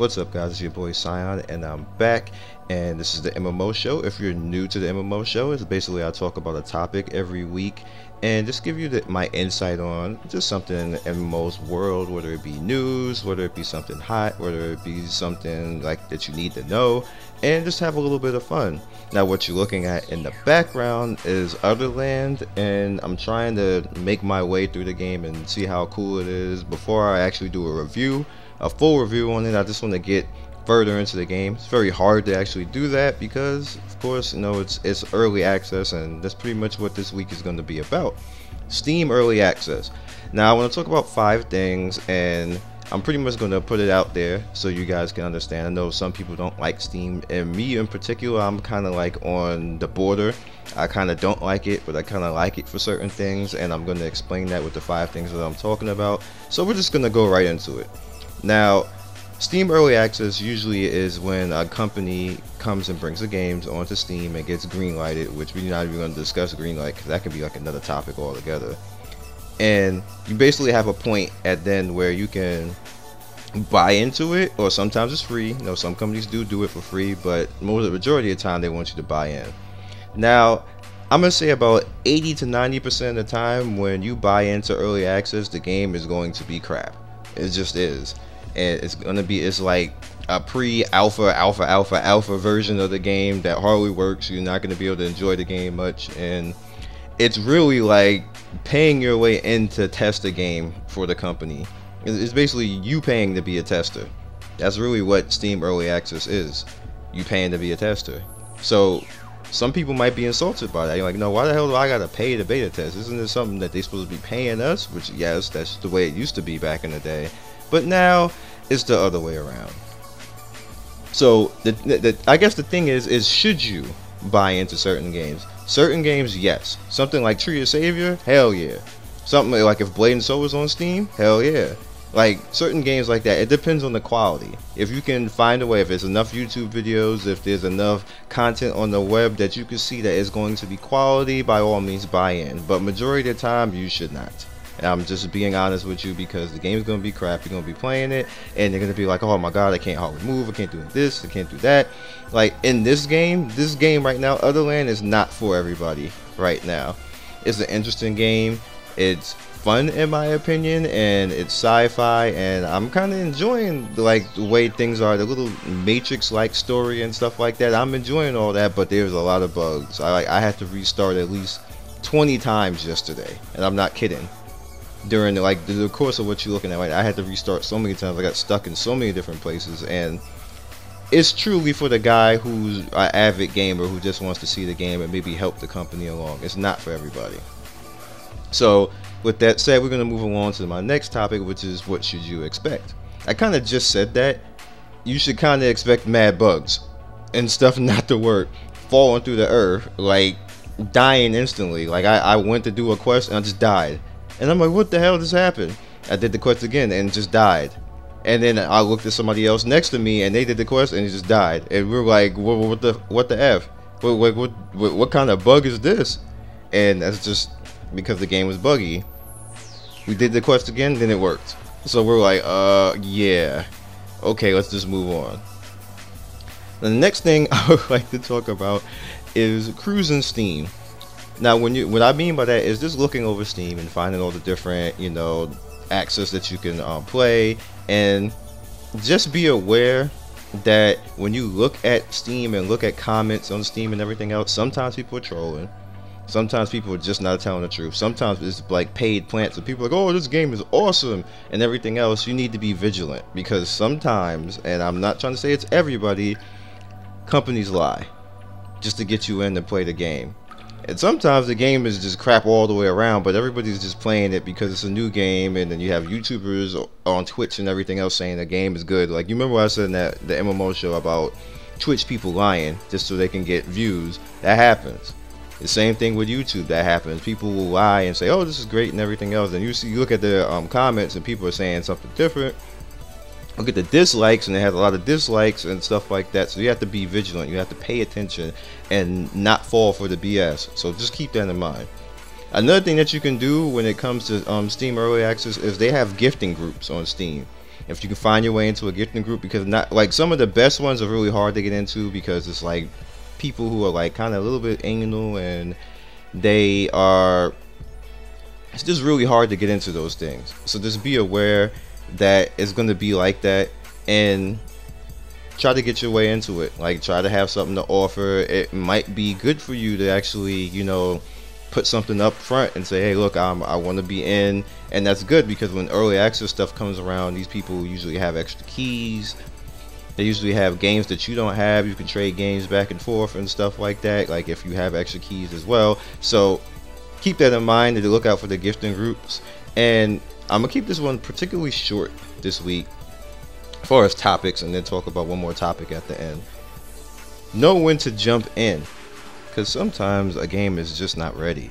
What's up, guys? It's your boy Scion, and I'm back. And this is the MMO Show. If you're new to the MMO Show, it's basically I talk about a topic every week and just give you my insight on just something in the MMO's world, whether it be news, whether it be something hot, whether it be something like that you need to know, and just have a little bit of fun. Now, what you're looking at in the background is Otherland, and I'm trying to make my way through the game and see how cool it is before I actually do a full review on it. I just want to get further into the game. It's very hard to actually do that because, of course, you know, it's early access, and that's pretty much what this week is going to be about. Steam early access. Now, I want to talk about 5 things, and I'm pretty much going to put it out there so you guys can understand. I know some people don't like Steam, and me in particular, I'm kind of like on the border. I kind of don't like it, but I kind of like it for certain things, and I'm going to explain that with the 5 things that I'm talking about. So we're just going to go right into it. Now, Steam Early Access usually is when a company comes and brings the games onto Steam and gets green-lighted, which we're not even going to discuss green-light because that could be like another topic altogether. And you basically have a point at then where you can buy into it, or sometimes it's free. You know, some companies do it for free, but the majority of the time they want you to buy in. Now, I'm going to say about 80 to 90% of the time when you buy into early access, the game is going to be crap. It just is. And it's like a pre-alpha version of the game that hardly works. You're not going to be able to enjoy the game much, and it's really like paying your way in to test a game for the company. It's basically you paying to be a tester. That's really what Steam Early Access is. You paying to be a tester. So some people might be insulted by that. You're like, no, why the hell do I gotta pay to beta test? Isn't this something that they're supposed to be paying us? Which, yes, that's the way it used to be back in the day. But now it's the other way around. So I guess the thing is should you buy into certain games? Certain games, yes. Something like Tree of Savior, hell yeah. Something like if Blade and Soul is on Steam, hell yeah. Like certain games like that, it depends on the quality. If you can find a way, if there's enough YouTube videos, if there's enough content on the web that you can see that is going to be quality, by all means buy in. But majority of the time, you should not. And I'm just being honest with you because the game's going to be crap. You're going to be playing it and they're going to be like, oh my god, I can't hardly move, I can't do this, I can't do that. Like in this game right now, Otherland is not for everybody right now. It's an interesting game. It's fun in my opinion, and it's sci-fi, and I'm kind of enjoying the way things are, the little Matrix like story and stuff like that. I'm enjoying all that, but there's a lot of bugs. I had to restart at least 20 times yesterday, and I'm not kidding. During the course of what you're looking at, I had to restart so many times. I got stuck in so many different places, and it's truly for the guy who's an avid gamer who just wants to see the game and maybe help the company along. It's not for everybody. So with that said, we're going to move along to my next topic, which is what should you expect. I kind of just said that you should kind of expect mad bugs and stuff not to work, falling through the earth, like dying instantly. Like I went to do a quest and I just died, and I'm like, what the hell just happened? I did the quest again and just died, and then I looked at somebody else next to me and they did the quest and he just died, and we're like, what the f? What kind of bug is this? And that's just because the game was buggy. We did the quest again, then it worked. So we're like, yeah, okay, let's just move on. The next thing I would like to talk about is cruising Steam. Now, what I mean by that is just looking over Steam and finding all the different, you know, access that you can play, and just be aware that when you look at Steam and look at comments on Steam and everything else, sometimes people are trolling. Sometimes people are just not telling the truth. Sometimes it's like paid plants and people are like, oh, this game is awesome and everything else. You need to be vigilant because sometimes, and I'm not trying to say it's everybody, companies lie just to get you in to play the game. And sometimes the game is just crap all the way around, but everybody's just playing it because it's a new game, and then you have YouTubers on Twitch and everything else saying the game is good. Like, you remember what I said in the MMO show about Twitch people lying just so they can get views? That happens. The same thing with YouTube, that happens. People will lie and say, oh, this is great and everything else, and you look at the comments and people are saying something different. Look at the dislikes, and they have a lot of dislikes and stuff like that. So you have to be vigilant, you have to pay attention and not fall for the BS. So just keep that in mind. Another thing that you can do when it comes to Steam Early Access is they have gifting groups on Steam. if you can find your way into a gifting group, because not like some of the best ones are really hard to get into because it's like people who are like kind of a little bit anal, and it's just really hard to get into those things. So just be aware that it's going to be like that, and try to get your way into it. Like, try to have something to offer. It might be good for you to actually, you know, put something up front and say, hey, look, I want to be in. And that's good, because when early access stuff comes around, these people usually have extra keys. They usually have games that you don't have. You can trade games back and forth and stuff like that, like if you have extra keys as well. So keep that in mind, and to look out for the gifting groups. And I'm gonna keep this one particularly short this week as far as topics, and then talk about one more topic at the end. Know when to jump in, because sometimes a game is just not ready.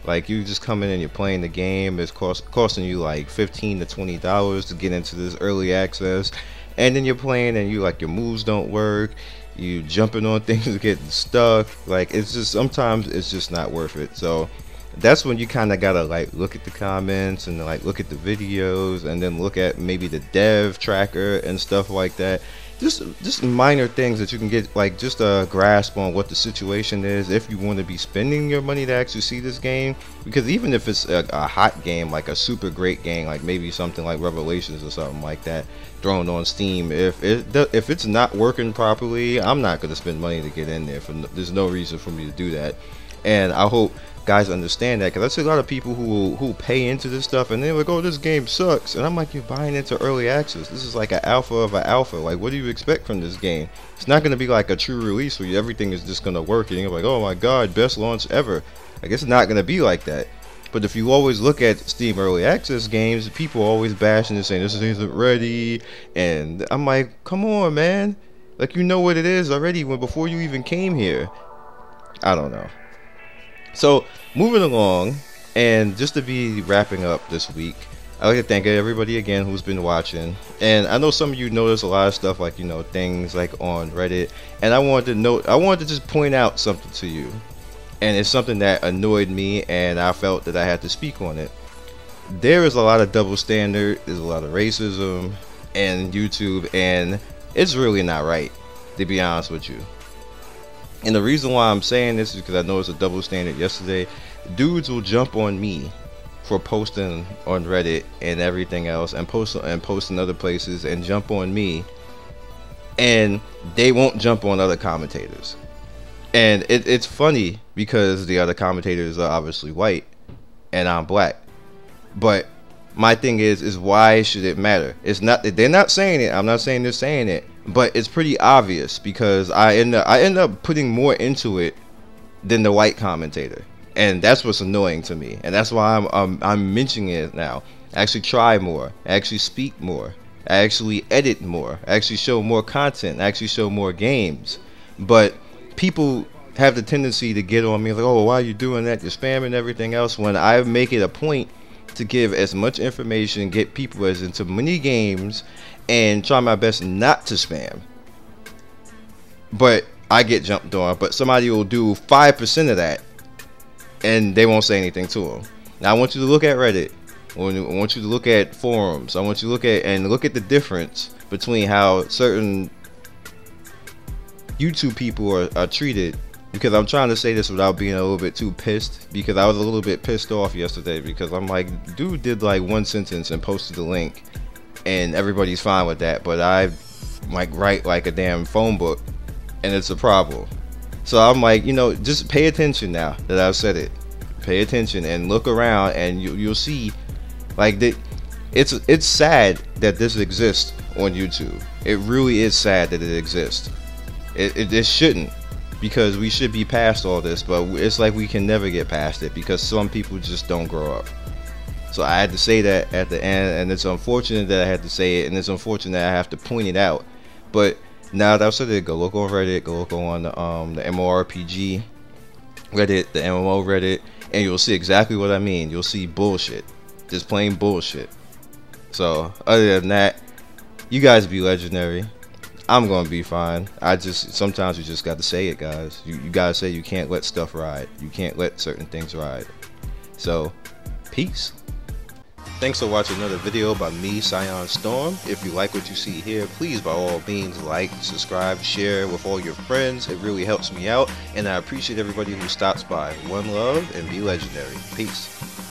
Like, you just come in and you're playing the game, it's costing you like $15 to $20 to get into this early access, and then you're playing and you like, your moves don't work, you jumping on things, getting stuck. Like, it's just, sometimes it's just not worth it. So that's when you kind of gotta like look at the comments and like look at the videos, and then look at maybe the dev tracker and stuff like that. Just minor things that you can get like just a grasp on what the situation is if you want to be spending your money to actually see this game. Because even if it's a hot game, like a super great game, like maybe something like Revelations or something like that thrown on Steam, if it's not working properly, I'm not going to spend money to get in there. There's no reason for me to do that. And I hope guys understand that, because I see a lot of people who pay into this stuff and they're like, oh, this game sucks, and I'm like, you're buying into early access. This is like an alpha of an alpha. Like, what do you expect from this game? It's not going to be like a true release where everything is just going to work and you're like, oh my god, best launch ever. I guess it's not going to be like that. But if you always look at Steam early access games, people are always bashing and saying this isn't ready, and I'm like, come on, man, like, you know what it is already before you even came here. I don't know. So moving along, and just to be wrapping up this week, I'd like to thank everybody again who's been watching. And I know some of you notice a lot of stuff, like, you know, things like on Reddit, and I wanted to just point out something to you, and it's something that annoyed me, and I felt that I had to speak on it. There is a lot of double standard, there's a lot of racism in YouTube, and it's really not right, to be honest with you. And the reason why I'm saying this is because I noticed a double standard yesterday. Dudes will jump on me for posting on Reddit and everything else, and post in other places, and jump on me, and they won't jump on other commentators. And it's funny because the other commentators are obviously white and I'm black. But my thing is why should it matter? It's not, they're not saying it, I'm not saying they're saying it, but it's pretty obvious, because I end up putting more into it than the white commentator, and that's what's annoying to me. And that's why I'm mentioning it now. I actually try more, I actually speak more, I actually edit more, I actually show more content, I actually show more games. But people have the tendency to get on me like, oh, why are you doing that, you're spamming everything else, when I make it a point to give as much information, get people as into many games, and try my best not to spam. But I get jumped on, but somebody will do 5% of that and they won't say anything to them. Now I want you to look at Reddit, I want you to look at forums, I want you to look at the difference between how certain YouTube people are treated. Because I'm trying to say this without being a little bit too pissed, because I was a little bit pissed off yesterday, because I'm like, dude did like one sentence and posted the link and everybody's fine with that, but I like write like a damn phone book and it's a problem. So I'm like, you know, just pay attention now that I've said it. Pay attention and look around, and you'll see like that. It's sad that this exists on YouTube. It really is sad that it exists. It shouldn't, because we should be past all this, but it's like we can never get past it because some people just don't grow up. So I had to say that at the end, and it's unfortunate that I had to say it, and it's unfortunate that I have to point it out. But now that I've said it, go look on Reddit, go look on the MMORPG Reddit, the MMO Reddit, and you'll see exactly what I mean. You'll see bullshit, just plain bullshit. So other than that, you guys be legendary. I'm gonna be fine. Sometimes you just got to say it, guys. You gotta say you can't let stuff ride. You can't let certain things ride. So, peace. Thanks for watching another video by me, Scion Storm. If you like what you see here, please by all means like, subscribe, share with all your friends. It really helps me out, and I appreciate everybody who stops by. One love and be legendary. Peace.